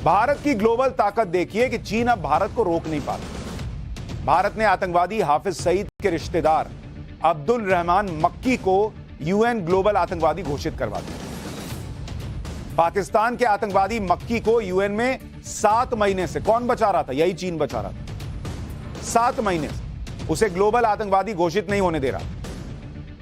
भारत की ग्लोबल ताकत देखिए कि चीन अब भारत को रोक नहीं पाता। भारत ने आतंकवादी हाफिज सईद के रिश्तेदार अब्दुल रहमान मक्की को यूएन ग्लोबल आतंकवादी घोषित करवा दिया। पाकिस्तान के आतंकवादी मक्की को यूएन में 7 महीने से कौन बचा रहा था? यही चीन बचा रहा था। 7 महीने से उसे ग्लोबल आतंकवादी घोषित नहीं होने दे रहा।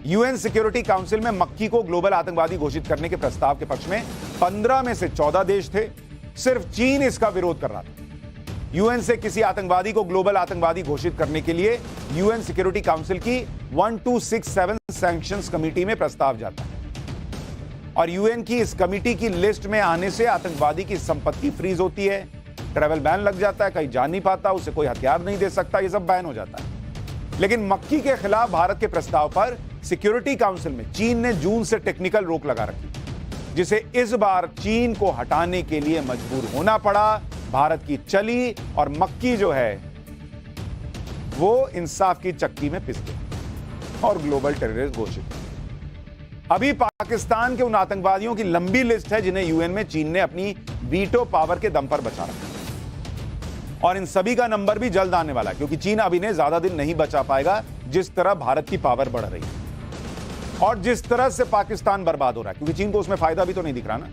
यूएन सिक्योरिटी काउंसिल में मक्की को ग्लोबल आतंकवादी घोषित करने के प्रस्ताव के पक्ष में 15 में से 14 देश थे। सिर्फ चीन इसका विरोध कर रहा था। यूएन से किसी आतंकवादी को ग्लोबल आतंकवादी घोषित करने के लिए यूएन सिक्योरिटी काउंसिल की 1267 सैंक्शंस कमेटी में प्रस्ताव जाता है और यूएन की इस कमेटी की लिस्ट में आने से आतंकवादी की संपत्ति फ्रीज होती है, ट्रैवल बैन लग जाता है, कहीं जा नहीं पाता, उसे कोई हथियार नहीं दे सकता, ये सब बैन हो जाता है। लेकिन मक्की के खिलाफ भारत के प्रस्ताव पर सिक्योरिटी काउंसिल में चीन ने जून से टेक्निकल रोक लगा रखी, जिसे इस बार चीन को हटाने के लिए मजबूर होना पड़ा। भारत की चली और मक्की जो है वो इंसाफ की चक्की में पिस गया और ग्लोबल टेररिस्ट घोषित। अभी पाकिस्तान के उन आतंकवादियों की लंबी लिस्ट है जिन्हें यूएन में चीन ने अपनी वीटो पावर के दम पर बचा रखा और इन सभी का नंबर भी जल्द आने वाला है, क्योंकि चीन अभी ने ज्यादा दिन नहीं बचा पाएगा। जिस तरह भारत की पावर बढ़ रही है और जिस तरह से पाकिस्तान बर्बाद हो रहा है, क्योंकि चीन को उसमें फायदा भी तो नहीं दिख रहा ना।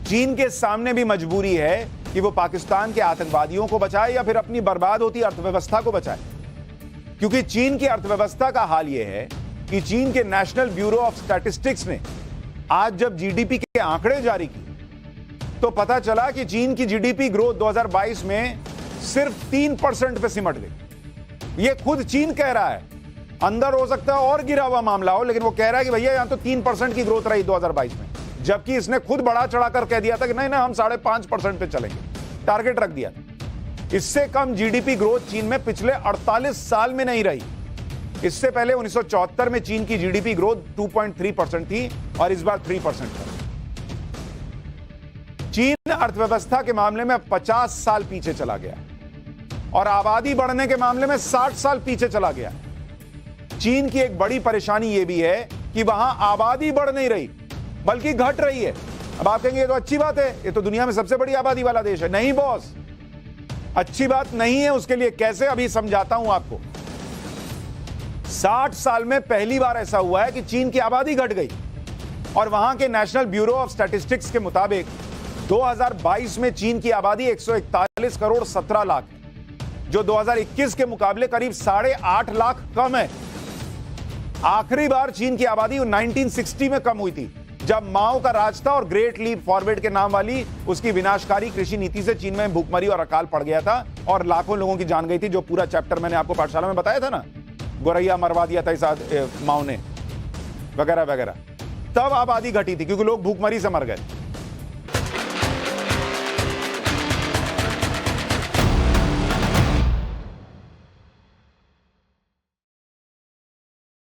चीन के सामने भी मजबूरी है कि वो पाकिस्तान के आतंकवादियों को बचाए या फिर अपनी बर्बाद होती अर्थव्यवस्था को बचाए, क्योंकि चीन की अर्थव्यवस्था का हाल यह है कि चीन के नेशनल ब्यूरो ऑफ स्टैटिस्टिक्स ने आज जब जीडीपी के आंकड़े जारी किए तो पता चला कि चीन की जीडीपी ग्रोथ 2022 में सिर्फ 3% पे सिमट गई। ये खुद चीन कह रहा है, अंदर हो सकता है और गिरा हुआ मामला हो, लेकिन वो कह रहा है कि भैया यहां तो 3% की ग्रोथ रही 2022 में, जबकि इसने खुद बढ़ा चढ़ाकर कह दिया था कि नहीं ना हम 5.5% पे चलेंगे, टारगेट रख दिया था। इससे कम जीडीपी ग्रोथ चीन में पिछले 48 साल में नहीं रही। इससे पहले 1974 में चीन की जीडीपी ग्रोथ 2.3% थी और इस बार 3% है। चीन अर्थव्यवस्था के मामले में 50 साल पीछे चला गया और आबादी बढ़ने के मामले में 60 साल पीछे चला गया। चीन की एक बड़ी परेशानी यह भी है कि वहां आबादी बढ़ नहीं रही बल्कि घट रही है। अब आप कहेंगे ये तो अच्छी बात है, ये तो दुनिया में सबसे बड़ी आबादी वाला देश है। नहीं बॉस, अच्छी बात नहीं है। उसके लिए कैसे, अभी समझाता हूं आपको। 60 साल में पहली बार ऐसा हुआ है कि चीन की आबादी घट गई और वहां के नेशनल ब्यूरो ऑफ स्टैटिस्टिक्स के मुताबिक 2022 में चीन की आबादी 141 करोड़ 17 लाख, जो 2021 के मुकाबले करीब 8.5 लाख कम है। आखिरी बार चीन की आबादी 1960 में कम हुई थी, जब माओ का राज था और ग्रेट लीप फॉरवर्ड के नाम वाली उसकी विनाशकारी कृषि नीति से चीन में भूखमरी और अकाल पड़ गया था और लाखों लोगों की जान गई थी, जो पूरा चैप्टर मैंने आपको पाठशाला में बताया था ना, गोरैया मरवा दिया था इस माओ ने वगैरह वगैरह। तब आबादी घटी थी क्योंकि लोग भूखमरी से मर गए।